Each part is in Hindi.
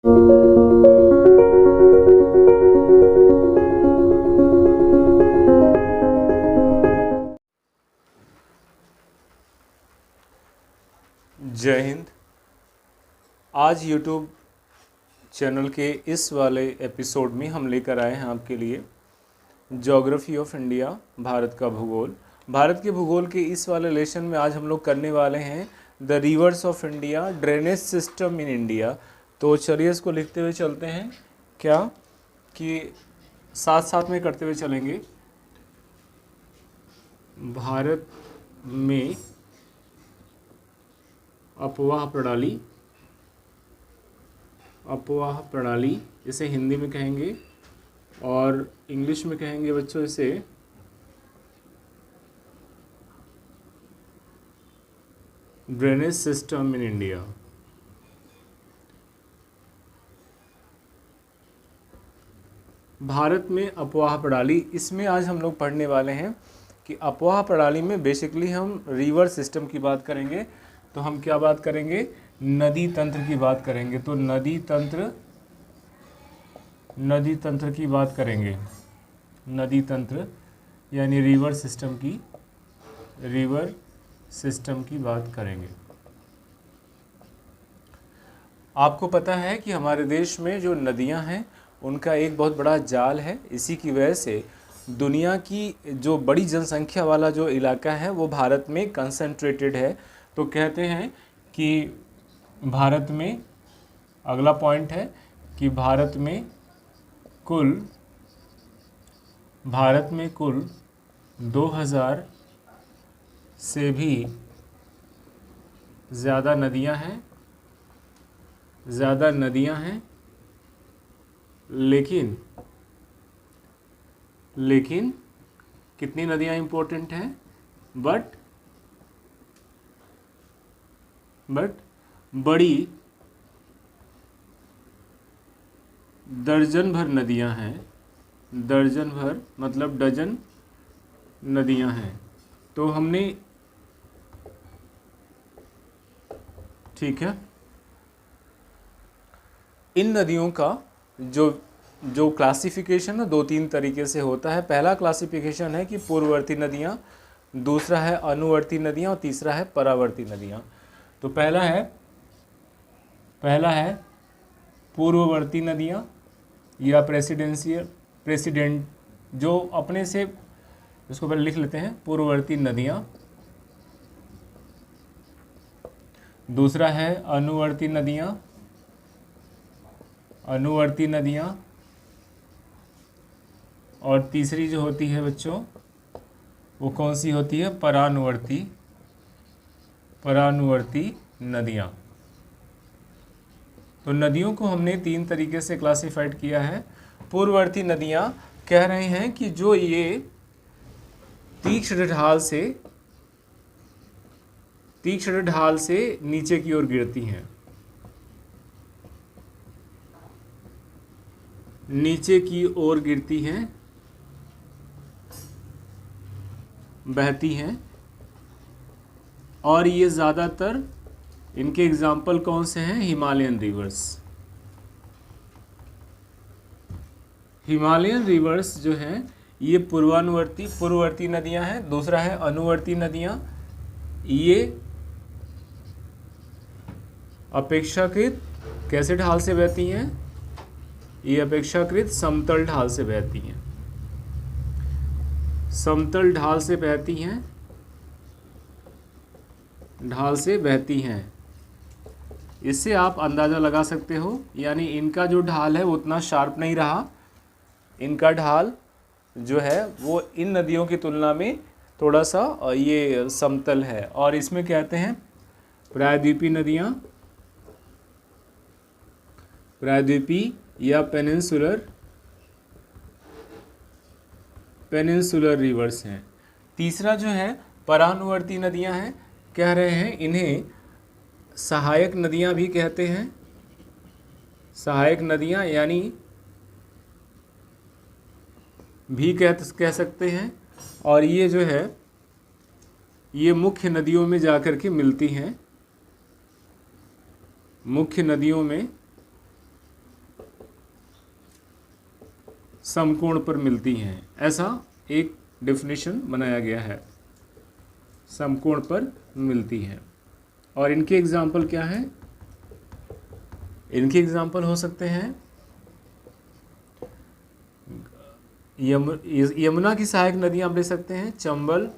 जय हिंद। आज YouTube चैनल के इस वाले एपिसोड में हम लेकर आए हैं आपके लिए ज्योग्राफी ऑफ इंडिया, भारत का भूगोल। भारत के भूगोल के इस वाले लेसन में आज हम लोग करने वाले हैं the reverse of India, drainage system in India. तो चलिए इसको लिखते हुए चलते हैं, क्या कि साथ साथ में करते हुए चलेंगे। भारत में अपवाह प्रणाली, इसे हिंदी में कहेंगे और इंग्लिश में कहेंगे बच्चों इसे drainage system in India. Bharat में अपवाह प्रणाली, इसमें आज हम लोग पढ़ने वाले हैं कि अपवाह प्रणाली में बेसिकली हम रिवर सिस्टम की बात करेंगे। तो हम क्या बात करेंगे? नदी तंत्र की बात करेंगे। तो नदी तंत्र की बात करेंगे। नदी तंत्र यानी रिवर सिस्टम की बात करेंगे। आपको पता है कि हमारे देश में जो नदियां हैं उनका एक बहुत बड़ा जाल है। इसी की वजह से दुनिया की जो बड़ी जनसंख्या वाला जो इलाका है वो भारत में कंसंट्रेटेड है। तो कहते हैं कि भारत में, अगला पॉइंट है कि भारत में कुल 2000 से भी ज़्यादा नदियां हैं, लेकिन कितनी नदियां इंपॉर्टेंट हैं? बट बड़ी दर्जन भर नदियां हैं। दर्जन भर मतलब डजन नदियां हैं। तो हमने, ठीक है, इन नदियों का जो क्लासिफिकेशन है 2-3 तरीके से होता है। पहला क्लासिफिकेशन है कि पूर्ववर्ती नदियां, दूसरा है अनुवर्ती नदियां और तीसरा है परावर्ती नदियां। तो पहला है पूर्ववर्ती नदियां या प्रेसिडेंट, जो अपने से, इसको पहले लिख लेते हैं, पूर्ववर्ती नदियां। दूसरा है अनुवर्ती नदियां, और तीसरी जो होती है बच्चों वो कौन सी होती है? परानुवर्ती नदियां। तो नदियों को हमने 3 तरीके से क्लासिफाइड किया है। पूर्ववर्ती नदियां कह रहे हैं कि जो ये तीक्ष्ण ढाल से नीचे की ओर गिरती हैं, बहती हैं। और ये ज़्यादातर, इनके एग्जाम्पल कौन से हैं? हिमालयन रिवर्स जो हैं ये पूर्ववर्ती नदियां हैं। दूसरा है अनुवर्ती नदियां, ये अपेक्षाकृत कैसे ढाल से बहती हैं? ये अपेक्षाकृत समतल ढाल से बहती हैं। इससे आप अंदाज़ा लगा सकते हो, यानी इनका जो ढाल है वो उतना शार्प नहीं रहा। इनका ढाल जो है वो इन नदियों की तुलना में थोड़ा सा ये समतल है। और इसमें कहते हैं प्रायद्वीपीय नदियाँ, या पेनिनसुलर रिवर्स हैं। तीसरा जो है परानुवर्ती नदियां हैं। कह रहे हैं इन्हें सहायक नदियां भी कहते हैं। सहायक नदियां यानी भी कह सकते हैं। और ये जो है ये मुख्य नदियों में जाकर के मिलती हैं। मुख्य नदियों में समकोण पर मिलती हैं, ऐसा एक डेफिनेशन बनाया गया है, समकोण पर मिलती हैं। और इनके एग्जाम्पल क्या हैं? इनके एग्जाम्पल हो सकते हैं यमुना की सहायक नदियां आप ले सकते हैं, चंबल,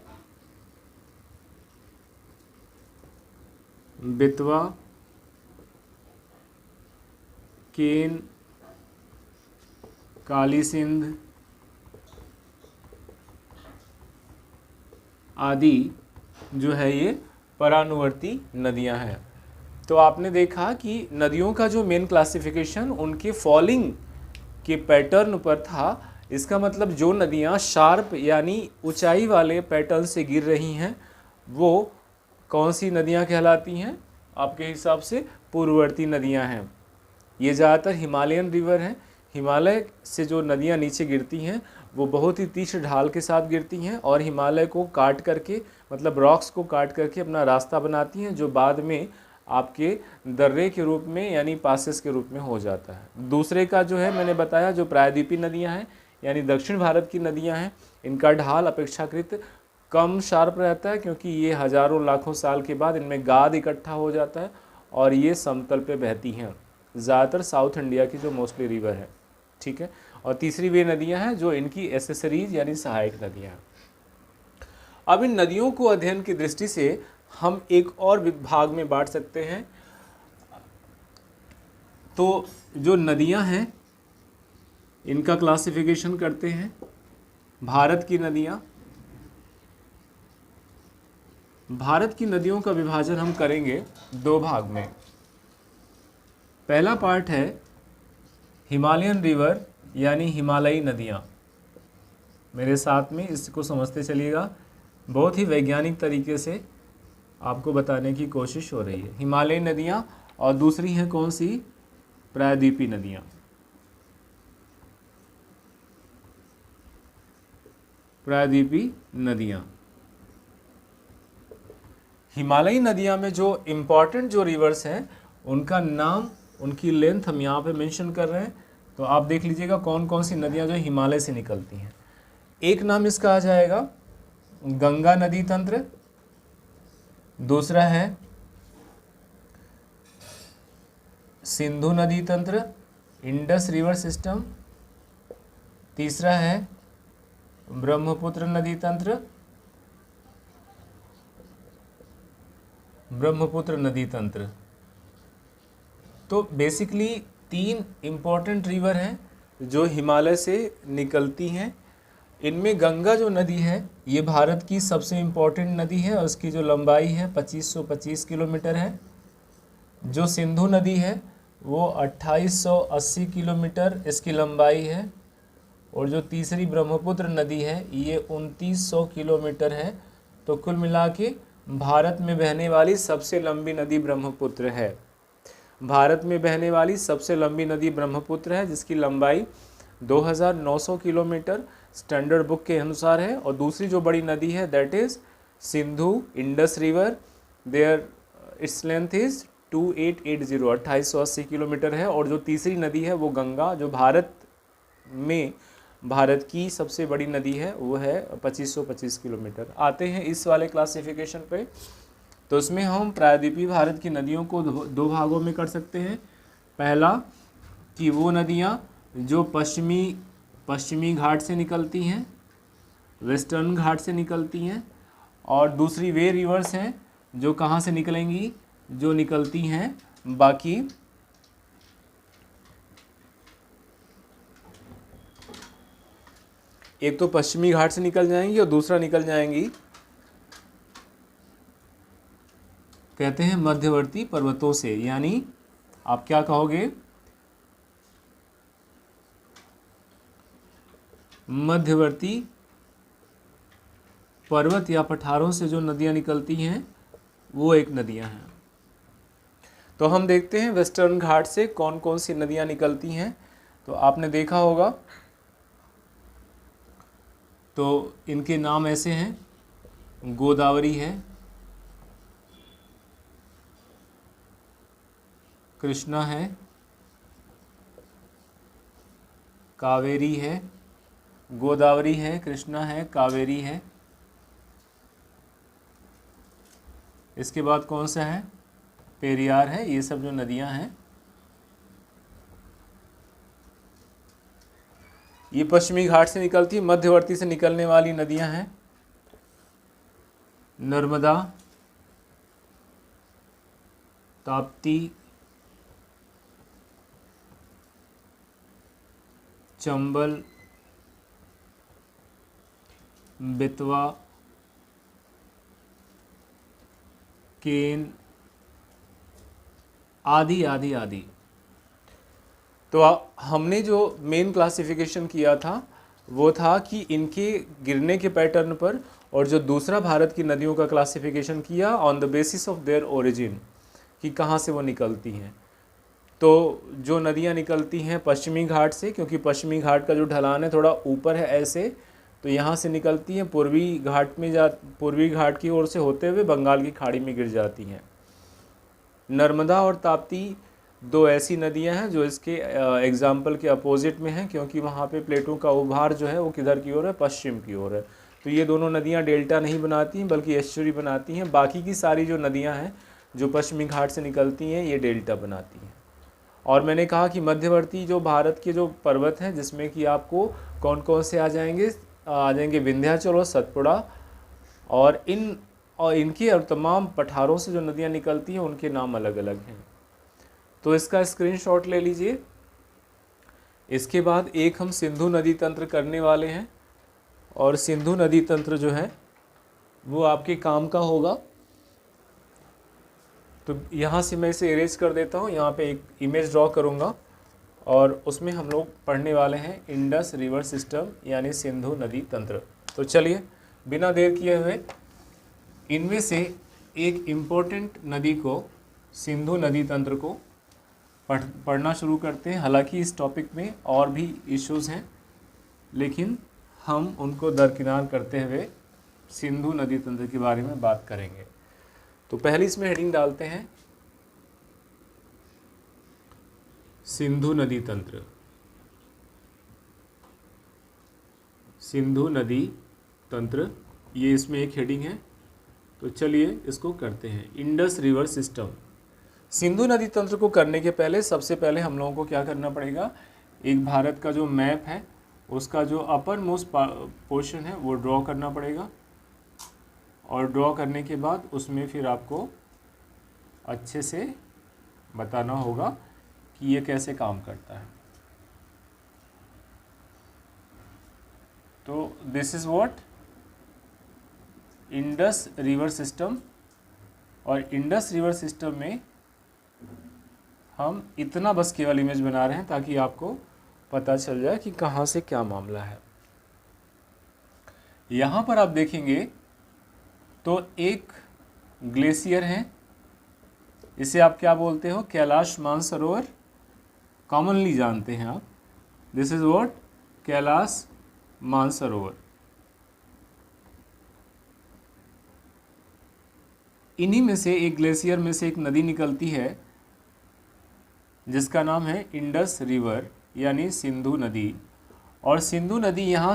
बेतवा, केन, काली सिंध आदि जो है ये परानुवर्ती नदियां हैं। तो आपने देखा कि नदियों का जो मेन क्लासिफिकेशन उनके फॉलिंग के पैटर्न पर था। इसका मतलब जो नदियां शार्प यानी ऊंचाई वाले पैटर्न से गिर रही हैं वो कौन सी नदियां कहलाती हैं? आपके हिसाब से पूर्ववर्ती नदियां हैं। ये ज़्यादातर हिमालयन रिवर हैं। हिमालय से जो नदियां नीचे गिरती हैं वो बहुत ही तीक्ष्ण ढाल के साथ गिरती हैं और हिमालय को काट करके, मतलब रॉक्स को काट करके अपना रास्ता बनाती हैं, जो बाद में आपके दर्रे के रूप में यानी पासेस के रूप में हो जाता है। दूसरे का जो है मैंने बताया, जो प्रायद्वीपीय नदियां हैं यानी दक्षिण भारत की नदियां हैं, इनका ढाल अपेक्षाकृत कम शार्प रहता है क्योंकि ये हजारों लाखों साल के बाद इनमें गाद इकट्ठा हो जाता है और ये समतल पे बहती हैं, ज़्यादातर साउथ इंडिया की जो मोस्टली रिवर है। ठीक है। और तीसरी वे नदियां हैं जो इनकी एसेसरीज यानी सहायक नदियां हैं। अब इन नदियों को अध्ययन की दृष्टि से हम एक और विभाग में बांट सकते हैं। तो जो नदियां हैं इनका क्लासिफिकेशन करते हैं। भारत की नदियां, भारत की नदियों का विभाजन हम करेंगे दो भाग में। पहला पार्ट है हिमालयन रिवर यानी हिमालयी नदियां। मेरे साथ में इसको समझते चलिएगा, बहुत ही वैज्ञानिक तरीके से आपको बताने की कोशिश हो रही है। हिमालयी नदियां और दूसरी हैं कौन सी? प्रायद्वीपीय नदियां। प्रायद्वीपीय नदियां। हिमालयी नदियां में जो इम्पॉर्टेंट जो रिवर्स हैं उनका नाम, उनकी लेंथ हम यहाँ पे मेंशन कर रहे हैं। तो आप देख लीजिएगा कौन कौन सी नदियां जो हिमालय से निकलती हैं। एक नाम इसका आ जाएगा गंगा नदी तंत्र, दूसरा है सिंधु नदी तंत्र, इंडस रिवर सिस्टम, तीसरा है ब्रह्मपुत्र नदी तंत्र, ब्रह्मपुत्र नदी तंत्र। तो बेसिकली तीन इम्पॉर्टेंट रिवर हैं जो हिमालय से निकलती हैं। इनमें गंगा जो नदी है ये भारत की सबसे इम्पॉर्टेंट नदी है और उसकी जो लंबाई है 2525 किलोमीटर है। जो सिंधु नदी है वो 2880 किलोमीटर इसकी लंबाई है और जो तीसरी ब्रह्मपुत्र नदी है ये 2900 किलोमीटर है। तो कुल मिला के भारत में बहने वाली सबसे लंबी नदी ब्रह्मपुत्र है। भारत में बहने वाली सबसे लंबी नदी ब्रह्मपुत्र है जिसकी लंबाई 2900 किलोमीटर स्टैंडर्ड बुक के अनुसार है। और दूसरी जो बड़ी नदी है that is Sindhu Indus river, there its length is 2880 2880 kilometre है। और जो तीसरी नदी है वो गंगा, जो भारत की सबसे बड़ी नदी है, वो है 2525 किलोमीटर। आते हैं इस वाले क्लासिफिकेशन पे। तो इसमें हम प्रायद्वीपीय भारत की नदियों को दो भागों में कर सकते हैं। पहला कि वो नदियाँ जो पश्चिमी घाट से निकलती हैं, वेस्टर्न घाट से निकलती हैं, और दूसरी वे रिवर्स हैं जो कहाँ से निकलेंगी, जो निकलती हैं बाकी एक तो पश्चिमी घाट से निकल जाएंगी और दूसरा निकल जाएंगी कहते हैं मध्यवर्ती पर्वतों से। यानी आप क्या कहोगे, मध्यवर्ती पर्वत या पठारों से जो नदियां निकलती हैं वो एक नदियां हैं। तो हम देखते हैं वेस्टर्न घाट से कौन कौन सी नदियां निकलती हैं। तो आपने देखा होगा, तो इनके नाम ऐसे हैं, गोदावरी है, कृष्णा है, कावेरी है, गोदावरी है, कृष्णा है, कावेरी है। इसके बाद कौन सा है? पेरियार है। ये सब जो नदियां हैं ये पश्चिमी घाट से निकलती है। मध्यवर्ती से निकलने वाली नदियां हैं नर्मदा, ताप्ती, चंबल, बेतवा, केन आदि आदि आदि। तो हमने जो मेन क्लासिफिकेशन किया था वो था कि इनके गिरने के पैटर्न पर, और जो दूसरा भारत की नदियों का क्लासिफिकेशन किया on the basis of their origin, कि कहाँ से वो निकलती हैं। तो जो नदियाँ निकलती हैं पश्चिमी घाट से, क्योंकि पश्चिमी घाट का जो ढलान है थोड़ा ऊपर है ऐसे, तो यहाँ से निकलती हैं, पूर्वी घाट की ओर से होते हुए बंगाल की खाड़ी में गिर जाती हैं। नर्मदा और ताप्ती दो ऐसी नदियां हैं जो इसके एग्जाम्पल के अपोजिट में हैं, क्योंकि वहाँ पे प्लेटों का उभार जो है वो किधर की ओर है? पश्चिम की ओर है। तो ये दोनों नदियाँ डेल्टा नहीं बनाती हैं बल्कि एस्चुरी बनाती हैं। बाकी की सारी जो नदियाँ हैं जो पश्चिमी घाट से निकलती हैं ये डेल्टा बनाती हैं। और मैंने कहा कि मध्यवर्ती जो भारत के जो पर्वत हैं जिसमें कि आपको कौन कौन से आ जाएंगे विंध्याचल और सतपुड़ा, और इनके और तमाम पठारों से जो नदियाँ निकलती हैं उनके नाम अलग अलग हैं। तो इसका स्क्रीनशॉट ले लीजिए। इसके बाद एक हम सिंधु नदी तंत्र करने वाले हैं, और सिंधु नदी तंत्र जो है वो आपके काम का होगा। तो यहाँ से मैं इसे इरेज कर देता हूँ, यहाँ पे एक इमेज ड्रॉ करूँगा और उसमें हम लोग पढ़ने वाले हैं इंडस रिवर सिस्टम यानी सिंधु नदी तंत्र। तो चलिए बिना देर किए हुए इनमें से एक इम्पोर्टेंट नदी को, सिंधु नदी तंत्र को पढ़ना शुरू करते हैं। हालांकि इस टॉपिक में और भी इश्यूज़ हैं, लेकिन हम उनको दरकिनार करते हुए सिंधु नदी तंत्र के बारे में बात करेंगे। तो पहले इसमें हेडिंग डालते हैं सिंधु नदी तंत्र। सिंधु नदी तंत्र, ये इसमें एक हेडिंग है। तो चलिए इसको करते हैं। Indus river system. सिंधु नदी तंत्र को करने के पहले सबसे पहले हम लोगों को क्या करना पड़ेगा? एक भारत का जो मैप है उसका जो अपर मोस्ट पोर्शन है वो ड्रॉ करना पड़ेगा, और ड्रॉ करने के बाद उसमें फिर आपको अच्छे से बताना होगा कि ये कैसे काम करता है। तो this is what Indus river system. और इंडस रिवर सिस्टम में हम इतना बस केवल इमेज बना रहे हैं ताकि आपको पता चल जाए कि कहाँ से क्या मामला है। यहाँ पर आप देखेंगे तो एक ग्लेशियर है, इसे आप क्या बोलते हो? कैलाश मानसरोवर कॉमनली जानते हैं आप। This is what Kailash Mansarovar. इन्हीं में से एक ग्लेशियर में से एक नदी निकलती है जिसका नाम है इंडस रिवर यानी सिंधु नदी। और सिंधु नदी यहाँ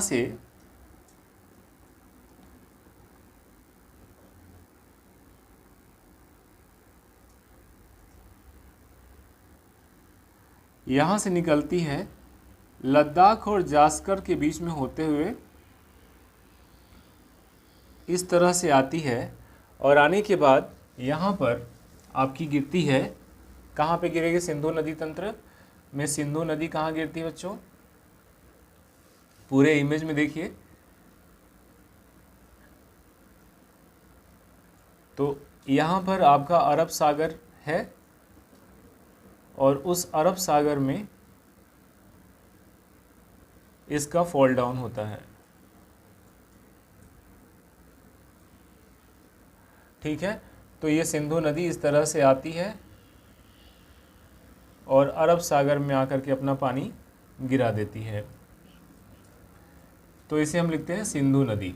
से निकलती है लद्दाख और जास्कर के बीच में होते हुए इस तरह से आती है, और आने के बाद यहाँ पर आपकी गिरती है। कहाँ पे गिरेगी सिंधु नदी तंत्र में? सिंधु नदी कहाँ गिरती है बच्चों? पूरे इमेज में देखिए। तो यहाँ पर आपका अरब सागर है, और उस अरब सागर में इसका फॉल डाउन होता है। ठीक है, तो ये सिंधु नदी इस तरह से आती है और अरब सागर में आकर के अपना पानी गिरा देती है। तो इसे हम लिखते हैं सिंधु नदी।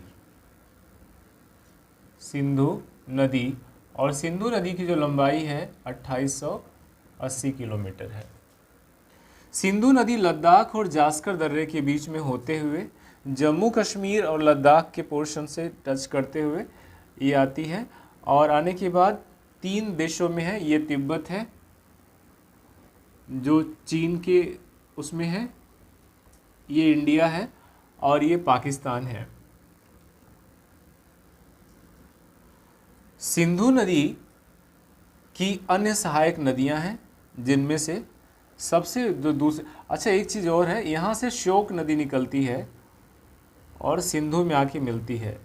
सिंधु नदी, और सिंधु नदी की जो लंबाई है 2880 किलोमीटर है। सिंधु नदी लद्दाख और जास्कर दर्रे के बीच में होते हुए जम्मू कश्मीर और लद्दाख के पोर्शन से टच करते हुए ये आती है। और आने के बाद 3 देशों में है, ये तिब्बत है जो चीन के उसमें है, ये इंडिया है और ये पाकिस्तान है। सिंधु नदी की अन्य सहायक नदियां हैं जिनमें से सबसे जो दूसरे, अच्छा एक चीज़ और है, यहाँ से श्योक नदी निकलती है और सिंधु में आके मिलती है,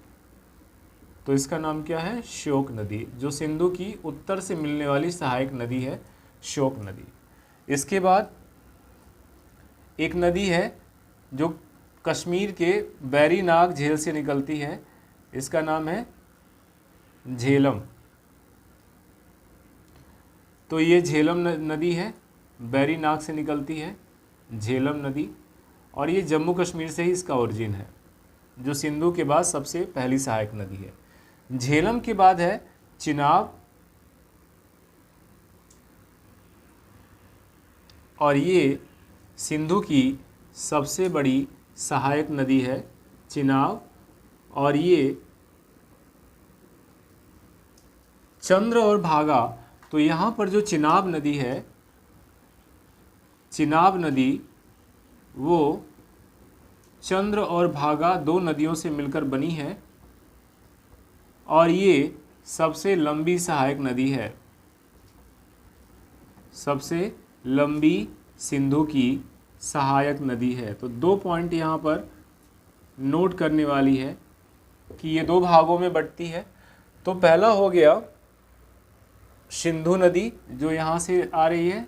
तो इसका नाम क्या है, श्योक नदी, जो सिंधु की उत्तर से मिलने वाली सहायक नदी है, श्योक नदी। इसके बाद एक नदी है जो कश्मीर के बैरीनाग झील से निकलती है, इसका नाम है झेलम। तो ये झेलम नदी है, बैरीनाग से निकलती है झेलम नदी, और ये जम्मू कश्मीर से ही इसका ओरिजिन है, जो सिंधु के बाद सबसे पहली सहायक नदी है। झेलम के बाद है चिनाब, और ये सिंधु की सबसे बड़ी सहायक नदी है चिनाब, और ये चंद्र और भागा, तो यहाँ पर जो चिनाब नदी है, चिनाब नदी वो चंद्र और भागा 2 नदियों से मिलकर बनी है, और ये सबसे लंबी सहायक नदी है, सबसे लंबी सिंधु की सहायक नदी है। तो 2 पॉइंट यहाँ पर नोट करने वाली है कि ये 2 भागों में बंटती है। तो पहला हो गया सिंधु नदी जो यहाँ से आ रही है,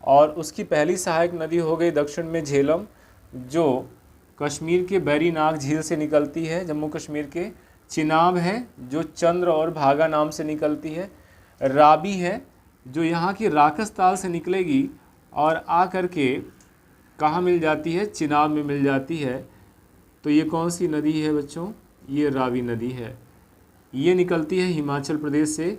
और उसकी पहली सहायक नदी हो गई दक्षिण में झेलम, जो कश्मीर के बैरीनाग झील से निकलती है जम्मू कश्मीर के। चिनाब है जो चंद्र और भागा नाम से निकलती है। राबी है जो यहाँ की राकस ताल से निकलेगी और आ कर के कहाँ मिल जाती है, चिनाब में मिल जाती है। तो ये कौन सी नदी है बच्चों, ये रावी नदी है। ये निकलती है हिमाचल प्रदेश से,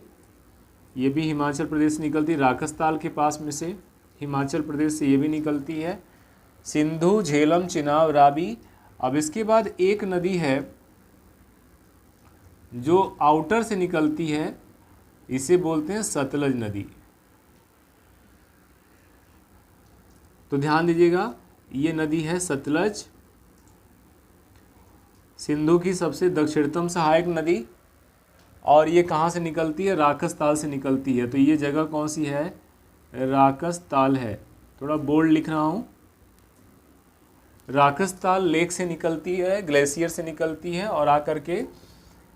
ये भी हिमाचल प्रदेश से निकलती है, राकस ताल के पास में से हिमाचल प्रदेश से ये भी निकलती है। सिंधु, झेलम, चिनाब, रावी। अब इसके बाद एक नदी है जो आउटर से निकलती है, इसे बोलते हैं सतलज नदी। तो ध्यान दीजिएगा, ये नदी है सतलज, सिंधु की सबसे दक्षिणतम सहायक नदी, और ये कहाँ से निकलती है, राकस ताल से निकलती है। तो ये जगह कौन सी है, राकस ताल है। थोड़ा बोल्ड लिख रहा हूँ, राकस ताल लेक से निकलती है, ग्लेशियर से निकलती है, और आकर के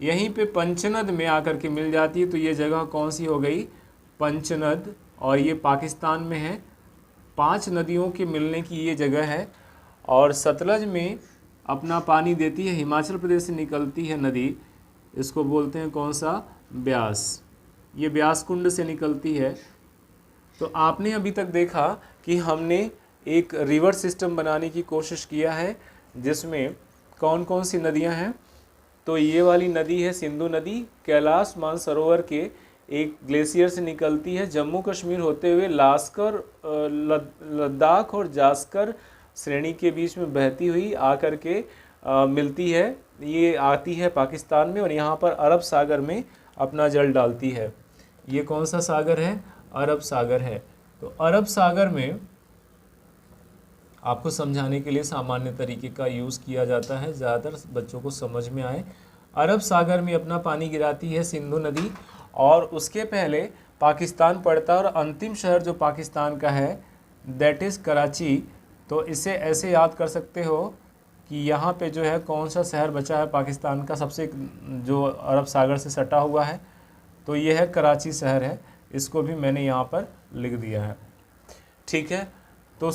यहीं पे पंचनद में आकर के मिल जाती है। तो ये जगह कौन सी हो गई, पंचनद, और ये पाकिस्तान में है। 5 नदियों के मिलने की ये जगह है, और सतलज में अपना पानी देती है, हिमाचल प्रदेश से निकलती है नदी, इसको बोलते हैं कौन सा, ब्यास। ये ब्यास कुंड से निकलती है। तो आपने अभी तक देखा कि हमने एक रिवर सिस्टम बनाने की कोशिश किया है जिसमें कौन कौन सी नदियां हैं। तो ये वाली नदी है सिंधु नदी, कैलाश मानसरोवर के एक ग्लेशियर से निकलती है, जम्मू कश्मीर होते हुए लास्कर, लद्दाख और जास्कर श्रेणी के बीच में बहती हुई आकर के मिलती है। ये आती है पाकिस्तान में और यहाँ पर अरब सागर में अपना जल डालती है। ये कौन सा सागर है, अरब सागर है। तो अरब सागर में आपको समझाने के लिए सामान्य तरीके का यूज़ किया जाता है, ज़्यादातर बच्चों को समझ में आए। अरब सागर में अपना पानी गिराती है सिंधु नदी, और उसके पहले पाकिस्तान पड़ता है, और अंतिम शहर जो पाकिस्तान का है दैट इज़ कराची। तो इसे ऐसे याद कर सकते हो कि यहाँ पे जो है कौन सा शहर बचा है पाकिस्तान का सबसे, जो अरब सागर से सटा हुआ है, तो ये है कराची शहर है। इसको भी मैंने यहाँ पर लिख दिया है, ठीक है। तो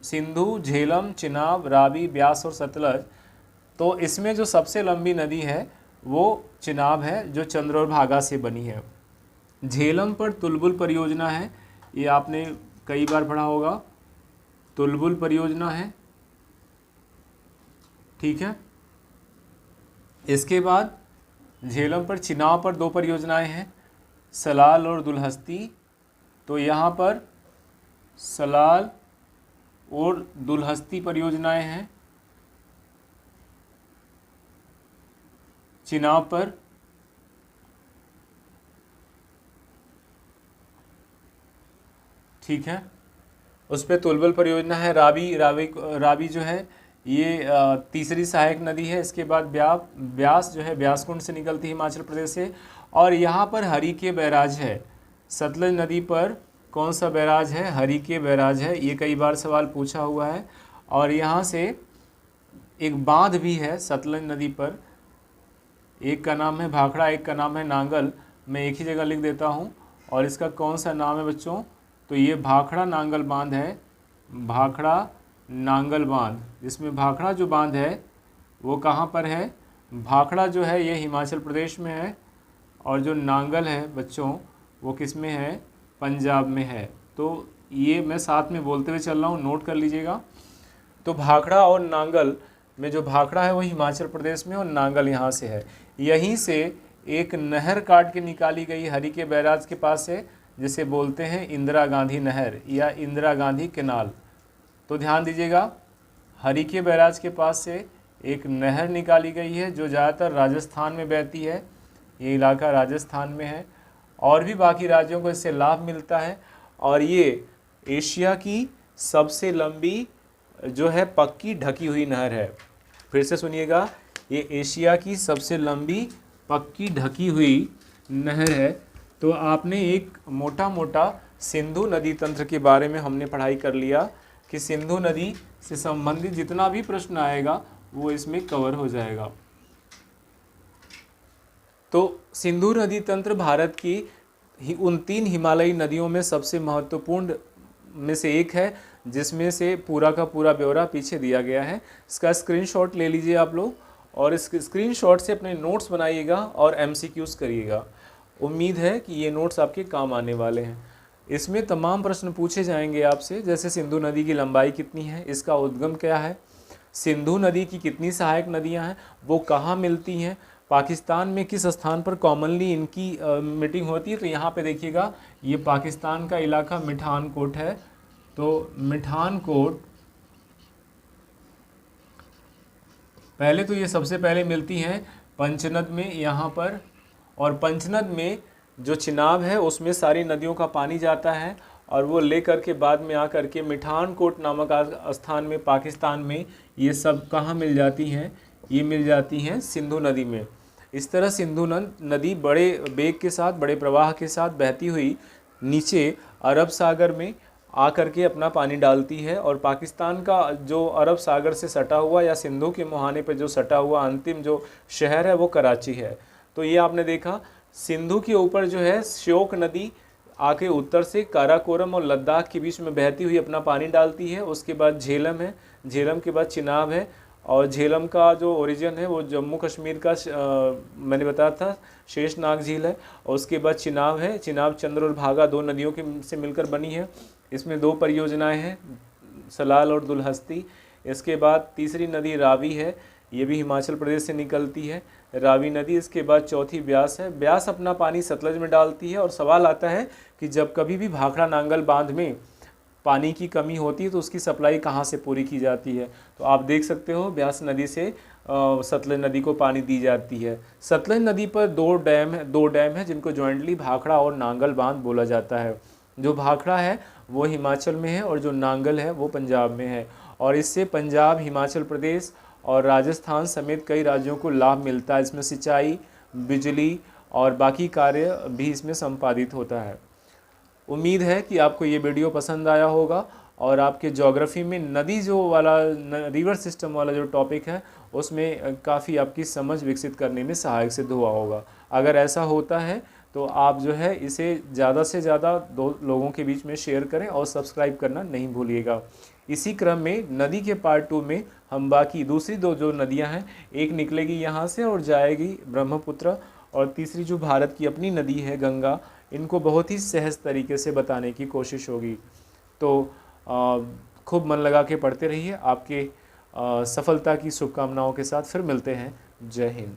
सिंधु, झेलम, चिनाब, रावी, ब्यास और सतलज। तो इसमें जो सबसे लंबी नदी है वो चिनाब है, जो चंद्र और भागा से बनी है। झेलम पर तुलबुल परियोजना है, ये आपने कई बार पढ़ा होगा, तुलबुल परियोजना है, ठीक है। इसके बाद झेलम पर, चिनाब पर 2 परियोजनाएं हैं, सलाल और दुलहस्ती। तो यहाँ पर सलाल और दुलहस्ती परियोजनाएं हैं। चिनाब पर ठीक है, उस पर तुलबुल परियोजना है। रावी रावी रावी जो है ये तीसरी सहायक नदी है। इसके बाद ब्यास जो है ब्यास कुंड से निकलती है हिमाचल प्रदेश से। और यहाँ पर हरिके बैराज है। सतलज नदी पर कौन सा बैराज है? हरिके बैराज है। ये कई बार सवाल पूछा हुआ है। और यहाँ से एक बांध भी है सतलज नदी पर, एक का नाम है भाखड़ा, एक का नाम है नांगल। मैं एक ही जगह लिख देता हूँ। और इसका कौन सा नाम है बच्चों? तो ये भाखड़ा नांगल बांध है, भाखड़ा नांगल बांध। जिसमें भाखड़ा जो बांध है वो कहाँ पर है? भाखड़ा जो है ये हिमाचल प्रदेश में है, और जो नांगल है बच्चों वो किस में है? पंजाब में है। तो ये मैं साथ में बोलते हुए चल रहा हूँ, नोट कर लीजिएगा। तो भाखड़ा और नांगल में जो भाखड़ा है वो हिमाचल प्रदेश में और नांगल यहाँ से है। यहीं से एक नहर काट के निकाली गई हरिके बैराज के पास से, जिसे बोलते हैं इंदिरा गांधी नहर या इंदिरा गांधी कैनाल। तो ध्यान दीजिएगा, हरिके बैराज के पास से एक नहर निकाली गई है जो ज़्यादातर राजस्थान में बहती है। ये इलाका राजस्थान में है, और भी बाकी राज्यों को इससे लाभ मिलता है। और ये एशिया की सबसे लंबी जो है पक्की ढकी हुई नहर है। फिर से सुनिएगा, ये एशिया की सबसे लंबी पक्की ढकी हुई नहर है। तो आपने एक मोटा मोटा सिंधु नदी तंत्र के बारे में हमने पढ़ाई कर लिया कि सिंधु नदी से संबंधित जितना भी प्रश्न आएगा वो इसमें कवर हो जाएगा। तो सिंधु नदी तंत्र भारत की उन 3 हिमालयी नदियों में सबसे महत्वपूर्ण में से एक है, जिसमें से पूरा का पूरा ब्यौरा पीछे दिया गया है। इसका स्क्रीनशॉट ले लीजिए आप लोग, और इस स्क्रीनशॉट से अपने नोट्स बनाइएगा और एमसीक्यूज करिएगा। उम्मीद है कि ये नोट्स आपके काम आने वाले हैं। इसमें तमाम प्रश्न पूछे जाएंगे आपसे, जैसे सिंधु नदी की लंबाई कितनी है, इसका उद्गम क्या है, सिंधु नदी की कितनी सहायक नदियां हैं, वो कहाँ मिलती हैं, पाकिस्तान में किस स्थान पर कॉमनली इनकी मीटिंग होती है। तो यहाँ पे देखिएगा, ये पाकिस्तान का इलाका मिठानकोट है। तो मिठानकोट पहले तो ये सबसे पहले मिलती हैं पंचनद में यहाँ पर, और पंचनद में जो चिनाब है उसमें सारी नदियों का पानी जाता है, और वो ले करके बाद में आकर के मिठानकोट नामक स्थान में पाकिस्तान में ये सब कहाँ मिल जाती हैं? ये मिल जाती हैं सिंधु नदी में। इस तरह सिंधु नदी बड़े वेग के साथ, बड़े प्रवाह के साथ बहती हुई नीचे अरब सागर में आकर के अपना पानी डालती है। और पाकिस्तान का जो अरब सागर से सटा हुआ या सिंधु के मुहाने पर जो सटा हुआ अंतिम जो शहर है वो कराची है। तो ये आपने देखा, सिंधु के ऊपर जो है श्योक नदी आके उत्तर से काराकोरम और लद्दाख के बीच में बहती हुई अपना पानी डालती है। उसके बाद झेलम है, झेलम के बाद चिनाब है, और झेलम का जो ओरिजिन है वो जम्मू कश्मीर का मैंने बताया था शेषनाग झील है। और उसके बाद चिनाब है, चिनाब चंद्र और भागा 2 नदियों के से मिलकर बनी है। इसमें 2 परियोजनाएं हैं, सलाल और दुलहस्ती। इसके बाद तीसरी नदी रावी है, ये भी हिमाचल प्रदेश से निकलती है, रावी नदी। इसके बाद चौथी ब्यास है, ब्यास अपना पानी सतलज में डालती है। और सवाल आता है कि जब कभी भी भाखड़ा नांगल बांध में पानी की कमी होती है तो उसकी सप्लाई कहाँ से पूरी की जाती है? तो आप देख सकते हो ब्यास नदी से सतलज नदी को पानी दी जाती है। सतलज नदी पर 2 डैम है जिनको जॉइंटली भाखड़ा और नांगल बांध बोला जाता है। जो भाखड़ा है वो हिमाचल में है और जो नांगल है वो पंजाब में है। और इससे पंजाब, हिमाचल प्रदेश और राजस्थान समेत कई राज्यों को लाभ मिलता है। इसमें सिंचाई, बिजली और बाकी कार्य भी इसमें संपादित होता है। उम्मीद है कि आपको ये वीडियो पसंद आया होगा, और आपके ज्योग्राफी में नदी जो वाला रिवर सिस्टम वाला जो टॉपिक है उसमें काफ़ी आपकी समझ विकसित करने में सहायक सिद्ध हुआ होगा। अगर ऐसा होता है तो आप जो है इसे ज़्यादा से ज़्यादा 2 लोगों के बीच में शेयर करें और सब्सक्राइब करना नहीं भूलिएगा। इसी क्रम में नदी के पार्ट 2 में हम बाकी दूसरी 2 जो नदियां हैं, एक निकलेगी यहाँ से और जाएगी ब्रह्मपुत्र, और तीसरी जो भारत की अपनी नदी है गंगा, इनको बहुत ही सहज तरीके से बताने की कोशिश होगी। तो खूब मन लगा के पढ़ते रहिए। आपके सफलता की शुभकामनाओं के साथ फिर मिलते हैं। जय हिंद।